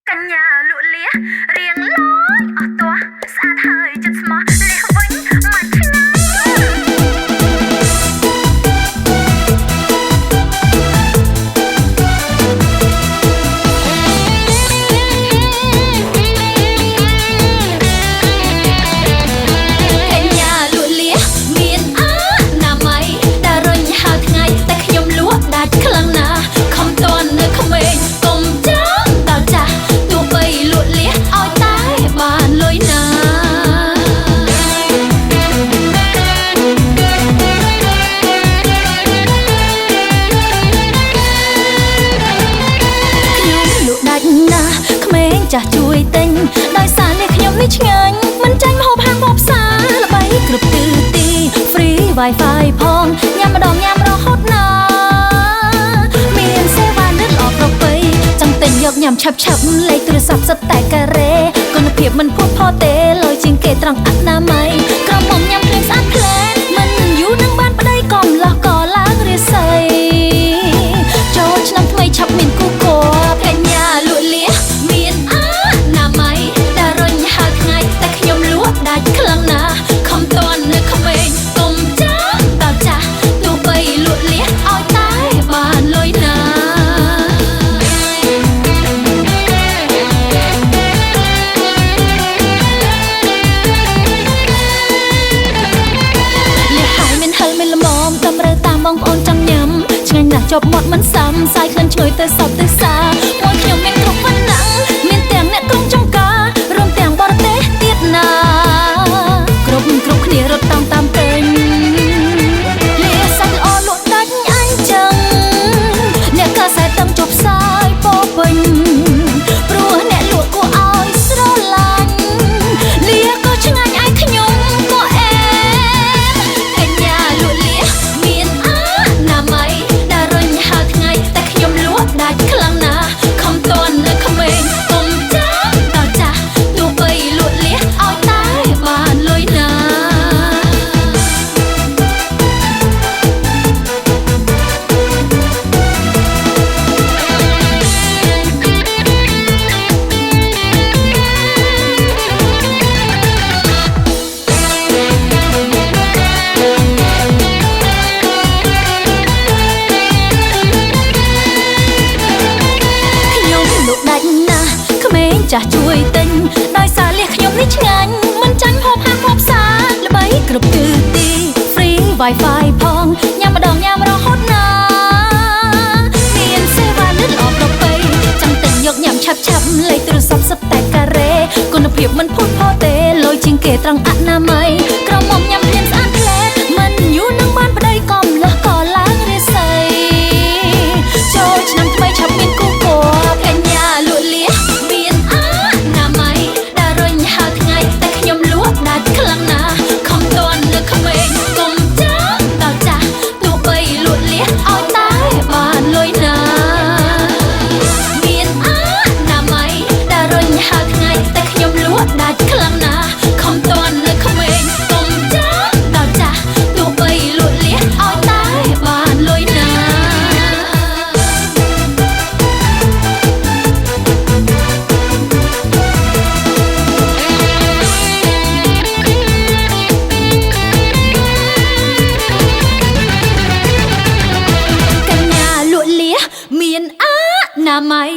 កញ្ញាលក់លៀរៀងឡយអស់ទាស់ស្អាតហើយចិត្តស្មោះលះវិញមិនឆ្ងាយចាស់ជួយទិញដោយសារនេះខ្ញុំនេះឆ្ងាញ់មិនចាញ់ម្ហូបហាងបបផ្សារល្បីគ្រប់ទិសទី Free Wi-Fi ផងញ៉ាំម្ដងញ៉ាំរហូតណាមានសេវាលឿនល្អប្រពៃចង់ទិញយកញ៉ាំឆាប់លេខទូរស័ព្ទសុទ្ធតែការ៉េគុណភាពមិនភ័ព្វផុសទេលុយជាងគេត្រង់អនាម័យក្រមុំញ៉ាំភ្លេងស្អាតភ្លែនមិនយូរនឹងបានប្តីកំឡោះក៏ឡើងរាសីចូលឆ្នាំថ្មីឆាប់មានគូគួរកញ្ញាលក់លៀមានដាច់ខ្លាំងណាស់ខំតន់នៅក្មេងកុំចាំដល់ចាស់ទោះបីលក់លះឲ្យតែបានលុយណាលះហើយមិនហិលមិនល្មមតម្រូវតាមបងប្អូនចង់ញ៉ាំឆ្ងាញ់ណាស់ជាប់មាត់មិនសាំសាយក្លិនឈ្ងុយទៅសពទៅសាមួយខ្ញុំមានគ្រប់វណ្ណៈមានទាំងអ្នកក្រុងចំការរួមទាំងបរទេសទៀតណាគ្រប់គ្នារត់តាមពេញលាសាច់ល្អលក់ដាច់អញចឹងអ្នកកាសែតតាមជប់ផ្សាយពោពេញព្រោះអ្នកលក់គួរឲ្យស្រឡាញ់លាក៏ឆ្ងាញ់ឯខ្ញុំក៏អែកញ្ញាលក់លាមានអនាម័យដែលរុញហើថ្ងៃតែខ្ញុំលក់ដាច់ខ្លាំងណាស់ខំតន់នៅក្មេងកុំចាំដល់ចាស់ទោះបីលក់លាឲ្យតែបានលុយណាចាស់ជួយទិញដោយសារលះខ្ញុំនេះឆ្ងាញ់មិនចាញ់ហូបហាងហូបផ្សារល្បីគ្រប់ទិសទី Free Wi-Fi ផងញ៉ាំម្ដងញ៉ាំរហូតណាមានសេវាលឿនល្អប្រពៃចង់ទិញយកញ៉ាំឆាប់លេខទូរស័ព្ទសុទ្ធតែការ៉េគុណភាពមិនភ័ព្វផុសទេលុយជាងគេត្រង់អនាម័យក្រមុំញ៉ាំភ្លាមស្អាតភ្លែនមិនយូរនឹងបានប្តីកំឡោះក៏ឡើងរាសីចូលឆ្នាំថ្មីឆាប់មានគូគួរកញ្ញាលក់លះដាច់ខ្លាំងណាស់ខំតន់នៅក្មេងកុំចាំដល់ចាស់ទោះបីលក់លះឲ្យតែបានលុយណាមានអនាម័យដែលរុញហើថ្ងៃតែខ្ញុំលក់ដាច់ខ្លាំងណាស់ខំតន់នៅក្មេងកុំចាំដល់ចាស់ទោះបីលក់លះឲ្យតែបានលុយណាមានអនាម័យ